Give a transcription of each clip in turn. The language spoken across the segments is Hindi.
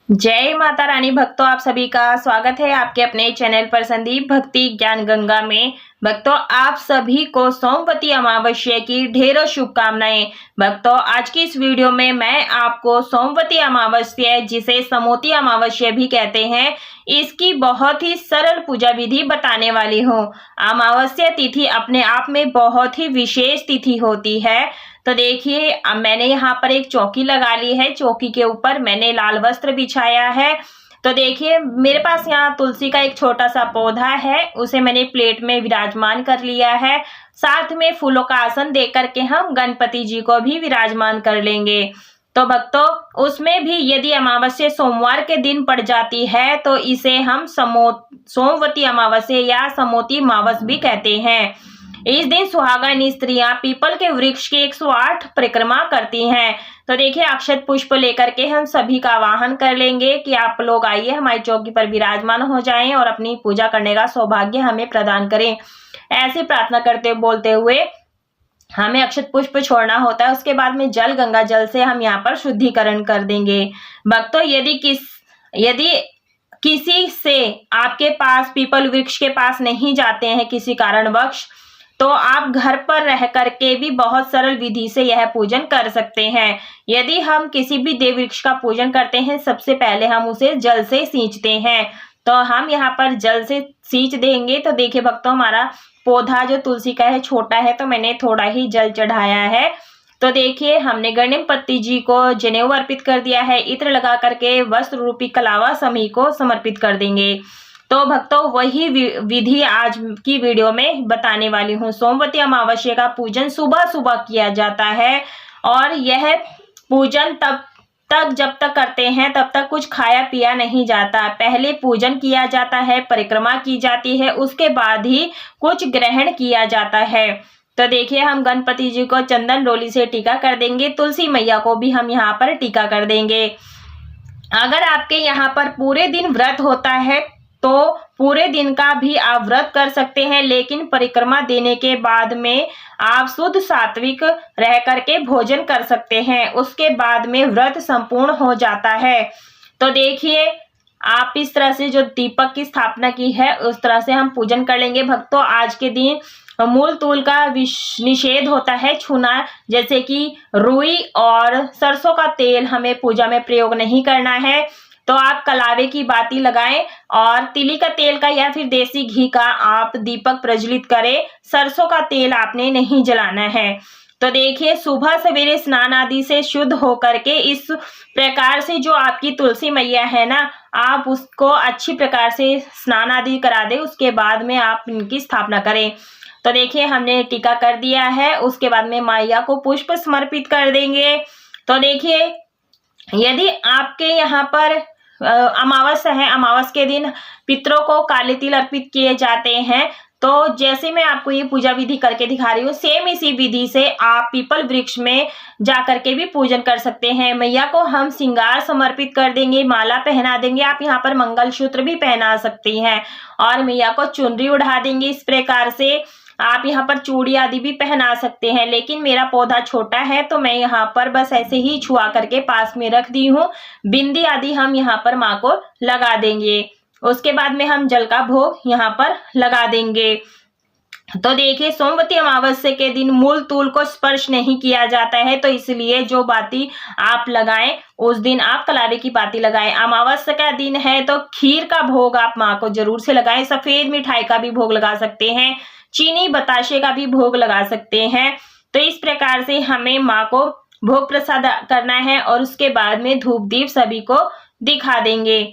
जय माता रानी भक्तों, आप सभी का स्वागत है आपके अपने चैनल पर संदीप भक्ति ज्ञान गंगा में। भक्तों, आप सभी को सोमवती अमावस्या की ढेरों शुभकामनाएं। भक्तों, आज की इस वीडियो में मैं आपको सोमवती अमावस्या, जिसे समोती अमावस्या भी कहते हैं, इसकी बहुत ही सरल पूजा विधि बताने वाली हूँ। अमावस्या तिथि अपने आप में बहुत ही विशेष तिथि होती है। तो देखिए, अब मैंने यहाँ पर एक चौकी लगा ली है। चौकी के ऊपर मैंने लाल वस्त्र बिछाया है। तो देखिए, मेरे पास यहाँ तुलसी का एक छोटा सा पौधा है, उसे मैंने प्लेट में विराजमान कर लिया है। साथ में फूलों का आसन दे करके हम गणपति जी को भी विराजमान कर लेंगे। तो भक्तों, उसमें भी यदि अमावस्या सोमवार के दिन पड़ जाती है तो इसे हम सोमवती अमावस्या या समोती अमावस भी कहते हैं। इस दिन सुहागन स्त्रियां पीपल के वृक्ष की 108 परिक्रमा करती हैं। तो देखिए, अक्षत पुष्प लेकर के हम सभी का आवाहन कर लेंगे कि आप लोग आइए, हमारी चौकी पर विराजमान हो जाएं और अपनी पूजा करने का सौभाग्य हमें प्रदान करें। ऐसी प्रार्थना करते बोलते हुए हमें अक्षत पुष्प छोड़ना होता है। उसके बाद में जल, गंगा जल से हम यहाँ पर शुद्धिकरण कर देंगे। भक्तों, यदि किसी से आपके पास पीपल वृक्ष के पास नहीं जाते हैं किसी कारणवश, तो आप घर पर रह करके भी बहुत सरल विधि से यह पूजन कर सकते हैं। यदि हम किसी भी देव वृक्ष का पूजन करते हैं, सबसे पहले हम उसे जल से सींचते हैं। तो हम यहाँ पर जल से सींच देंगे। तो देखिए भक्तों, हमारा पौधा जो तुलसी का है छोटा है, तो मैंने थोड़ा ही जल चढ़ाया है। तो देखिए, हमने गणपति जी को जनेऊ अर्पित कर दिया है। इत्र लगा करके वस्त्र रूपी कलावा समी को समर्पित कर देंगे। तो भक्तों, वही विधि आज की वीडियो में बताने वाली हूँ। सोमवती अमावस्या का पूजन सुबह सुबह किया जाता है और यह पूजन जब तक करते हैं तब तक कुछ खाया पिया नहीं जाता। पहले पूजन किया जाता है, परिक्रमा की जाती है, उसके बाद ही कुछ ग्रहण किया जाता है। तो देखिए, हम गणपति जी को चंदन रोली से टीका कर देंगे। तुलसी मैया को भी हम यहाँ पर टीका कर देंगे। अगर आपके यहाँ पर पूरे दिन व्रत होता है तो पूरे दिन का भी आप व्रत कर सकते हैं, लेकिन परिक्रमा देने के बाद में आप शुद्ध सात्विक रह करके भोजन कर सकते हैं। उसके बाद में व्रत संपूर्ण हो जाता है। तो देखिए, आप इस तरह से जो दीपक की स्थापना की है उस तरह से हम पूजन कर लेंगे। भक्तों, आज के दिन मूल तूल का निषेध होता है छूना, जैसे कि रुई और सरसों का तेल हमें पूजा में प्रयोग नहीं करना है। तो आप कलावे की बाती लगाएं और तिली का तेल का या फिर देसी घी का आप दीपक प्रज्वलित करें। सरसों का तेल आपने नहीं जलाना है। तो देखिए, सुबह सवेरे स्नान आदि से शुद्ध होकर के इस प्रकार से जो आपकी तुलसी मैया है ना, आप उसको अच्छी प्रकार से स्नान आदि करा दें। उसके बाद में आप इनकी स्थापना करें। तो देखिए, हमने टीका कर दिया है। उसके बाद में मैया को पुष्प समर्पित कर देंगे। तो देखिए, यदि आपके यहाँ पर अमावस्या है, अमावस के दिन पितरों को काले तिल अर्पित किए जाते हैं। तो जैसे मैं आपको ये पूजा विधि करके दिखा रही हूँ, सेम इसी विधि से आप पीपल वृक्ष में जा करके भी पूजन कर सकते हैं। मैया को हम श्रृंगार समर्पित कर देंगे, माला पहना देंगे। आप यहाँ पर मंगलसूत्र भी पहना सकती हैं और मैया को चुनरी उड़ा देंगे। इस प्रकार से आप यहाँ पर चूड़ी आदि भी पहना सकते हैं, लेकिन मेरा पौधा छोटा है तो मैं यहाँ पर बस ऐसे ही छुआ करके पास में रख दी हूँ। बिंदी आदि हम यहाँ पर माँ को लगा देंगे। उसके बाद में हम जल का भोग यहाँ पर लगा देंगे। तो देखिए, सोमवती अमावस्या के दिन मूल तूल को स्पर्श नहीं किया जाता है, तो इसलिए जो बाती आप लगाएं उस दिन आप कलावे की बाती लगाएं। अमावस्या का दिन है तो खीर का भोग आप माँ को जरूर से लगाएं। सफेद मिठाई का भी भोग लगा सकते हैं, चीनी बताशे का भी भोग लगा सकते हैं। तो इस प्रकार से हमें माँ को भोग प्रसाद करना है और उसके बाद में धूप दीप सभी को दिखा देंगे।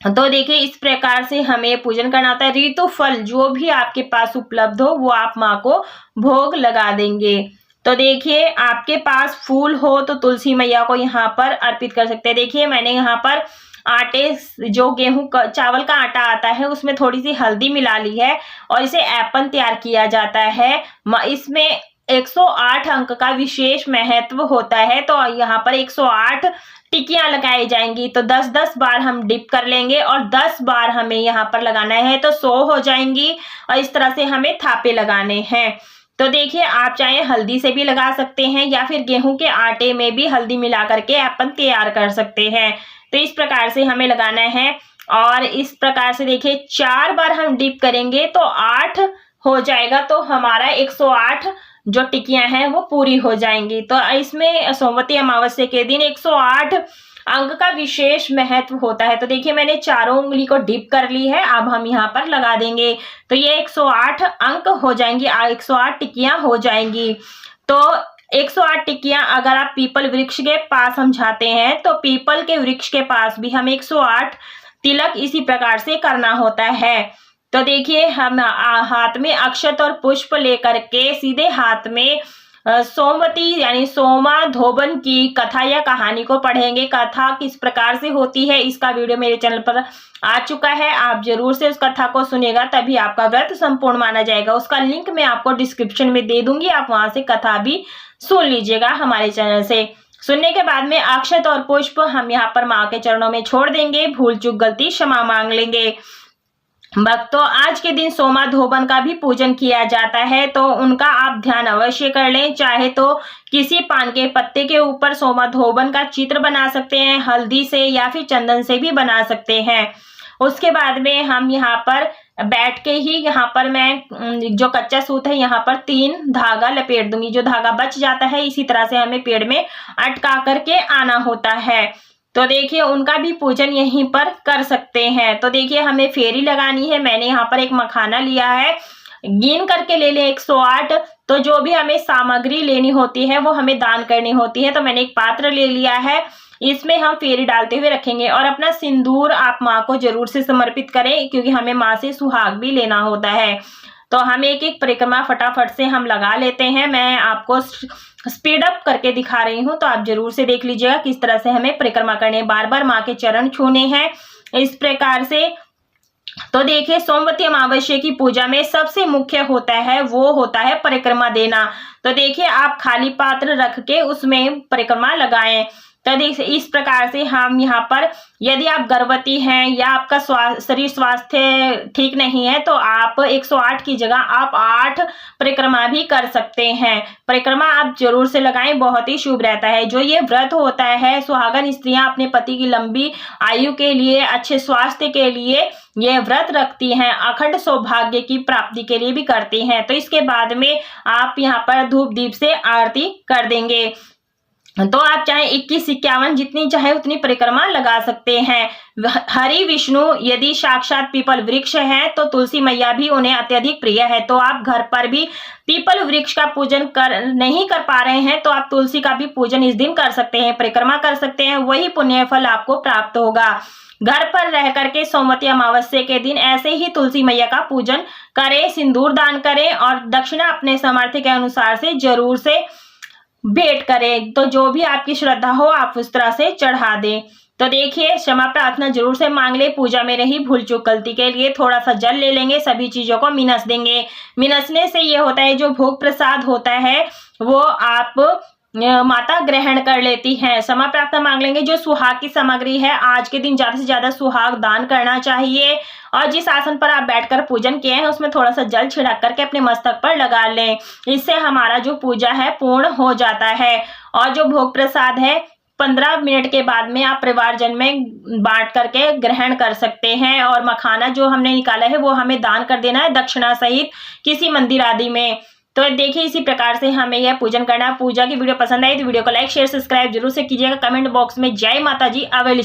तो देखिए, इस प्रकार से हमें पूजन करना होता है। ऋतु फल जो भी आपके पास उपलब्ध हो वो आप माँ को भोग लगा देंगे। तो देखिए, आपके पास फूल हो तो तुलसी मैया को यहाँ पर अर्पित कर सकते हैं। देखिए, मैंने यहाँ पर आटे, जो गेहूं का चावल का आटा आता है, उसमें थोड़ी सी हल्दी मिला ली है और इसे ऐपन तैयार किया जाता है। इसमें 108 अंक का विशेष महत्व होता है। तो यहाँ पर 108 टिकियां लगाई जाएंगी। तो 10-10 बार हम डिप कर लेंगे और 10 बार हमें यहाँ पर लगाना है, तो 100 हो जाएंगी। और इस तरह से हमें थापे लगाने हैं। तो देखिए, आप चाहे हल्दी से भी लगा सकते हैं या फिर गेहूं के आटे में भी हल्दी मिला करके ऐपन तैयार कर सकते हैं। तो इस प्रकार से हमें लगाना है और इस प्रकार से देखिए 4 बार हम डिप करेंगे तो 8 हो जाएगा, तो हमारा 108 जो टिकियां हैं वो पूरी हो जाएंगी। तो इसमें सोमवती अमावस्या के दिन 108 अंक का विशेष महत्व होता है। तो देखिए मैंने चारों उंगली को डिप कर ली है, अब हम यहाँ पर लगा देंगे तो ये 108 अंक हो जाएंगी, 108 टिकियां हो जाएंगी। तो 108 टिकियां अगर आप पीपल वृक्ष के पास हम जाते हैं तो पीपल के वृक्ष के पास भी हम 108 तिलक इसी प्रकार से करना होता है। तो देखिए हम हाथ में अक्षत और पुष्प लेकर के सीधे हाथ में सोमवती यानी सोमा धोबन की कथा या कहानी को पढ़ेंगे। कथा किस प्रकार से होती है इसका वीडियो मेरे चैनल पर आ चुका है, आप जरूर से उस कथा को सुनेगा, तभी आपका व्रत संपूर्ण माना जाएगा। उसका लिंक मैं आपको डिस्क्रिप्शन में दे दूंगी, आप वहां से कथा भी सुन लीजिएगा हमारे चैनल से। सुनने के बाद में अक्षत और पुष्प हम यहाँ पर माँ के चरणों में छोड़ देंगे, भूल चूक गलती क्षमा मांग लेंगे। भक्तों आज के दिन सोमा धोबन का भी पूजन किया जाता है, तो उनका आप ध्यान अवश्य कर लें। चाहे तो किसी पान के पत्ते के ऊपर सोमा धोबन का चित्र बना सकते हैं, हल्दी से या फिर चंदन से भी बना सकते हैं। उसके बाद में हम यहाँ पर बैठ के ही यहाँ पर मैं जो कच्चा सूत है यहाँ पर 3 धागा लपेट दूंगी। जो धागा बच जाता है इसी तरह से हमें पेड़ में अटका करके आना होता है। तो देखिए उनका भी पूजन यहीं पर कर सकते हैं। तो देखिए हमें फेरी लगानी है, मैंने यहाँ पर एक मखाना लिया है, गिन करके ले लें 108। तो जो भी हमें सामग्री लेनी होती है वो हमें दान करनी होती है। तो मैंने एक पात्र ले लिया है, इसमें हम फेरी डालते हुए रखेंगे और अपना सिंदूर आप माँ को जरूर से समर्पित करें, क्योंकि हमें माँ से सुहाग भी लेना होता है। तो हम एक एक परिक्रमा फटाफट से हम लगा लेते हैं। मैं आपको स्पीड अप करके दिखा रही हूँ, तो आप जरूर से देख लीजिएगा किस तरह से हमें परिक्रमा करने हैं। बार बार माँ के चरण छूने हैं इस प्रकार से। तो देखिए सोमवती अमावस्या की पूजा में सबसे मुख्य होता है वो होता है परिक्रमा देना। तो देखिए आप खाली पात्र रख के उसमें परिक्रमा लगाएं। तो देखिए इस प्रकार से हम यहाँ पर, यदि आप गर्भवती हैं या आपका शरीर स्वास्थ्य ठीक नहीं है तो आप 108 की जगह आप 8 परिक्रमा भी कर सकते हैं। परिक्रमा आप जरूर से लगाएं, बहुत ही शुभ रहता है। जो ये व्रत होता है सुहागन स्त्रियां अपने पति की लंबी आयु के लिए, अच्छे स्वास्थ्य के लिए ये व्रत रखती हैं, अखंड सौभाग्य की प्राप्ति के लिए भी करती हैं। तो इसके बाद में आप यहाँ पर धूप दीप से आरती कर देंगे। तो आप चाहे 21, 51 जितनी चाहे उतनी परिक्रमा लगा सकते हैं। हरि विष्णु यदि साक्षात पीपल वृक्ष है तो तुलसी मैया भी उन्हें अत्यधिक प्रिय है। तो आप घर पर भी पीपल वृक्ष का पूजन नहीं कर पा रहे हैं तो आप तुलसी का भी पूजन इस दिन कर सकते हैं, परिक्रमा कर सकते हैं, वही पुण्य फल आपको प्राप्त होगा। घर पर रह करके सोमवती अमावस्या के दिन ऐसे ही तुलसी मैया का पूजन करें, सिंदूर दान करें और दक्षिणा अपने सामर्थ्य के अनुसार से जरूर से भेंट करें। तो जो भी आपकी श्रद्धा हो आप उस तरह से चढ़ा दें। तो देखिए क्षमा प्रार्थना जरूर से मांग ले, पूजा में रही भूल चूक गलती के लिए थोड़ा सा जल ले लेंगे, सभी चीजों को मिनस देंगे। मिनसने से ये होता है जो भोग प्रसाद होता है वो आप माता ग्रहण कर लेती हैं। क्षमा प्रार्थना मांग लेंगे। जो सुहाग की सामग्री है आज के दिन ज्यादा से ज्यादा सुहाग दान करना चाहिए और जिस आसन पर आप बैठकर पूजन किए हैं उसमें थोड़ा सा जल छिड़क करके अपने मस्तक पर लगा लें, इससे हमारा जो पूजा है पूर्ण हो जाता है। और जो भोग प्रसाद है 15 मिनट के बाद में आप परिवारजन में बांट करके ग्रहण कर सकते हैं। और मखाना जो हमने निकाला है वो हमें दान कर देना है दक्षिणा सहित किसी मंदिर आदि में। तो देखिए इसी प्रकार से हमें यह पूजन करना है। पूजा की वीडियो पसंद आई तो वीडियो को लाइक शेयर सब्सक्राइब जरूर से कीजिएगा। कमेंट बॉक्स में जय माता जी अवश्य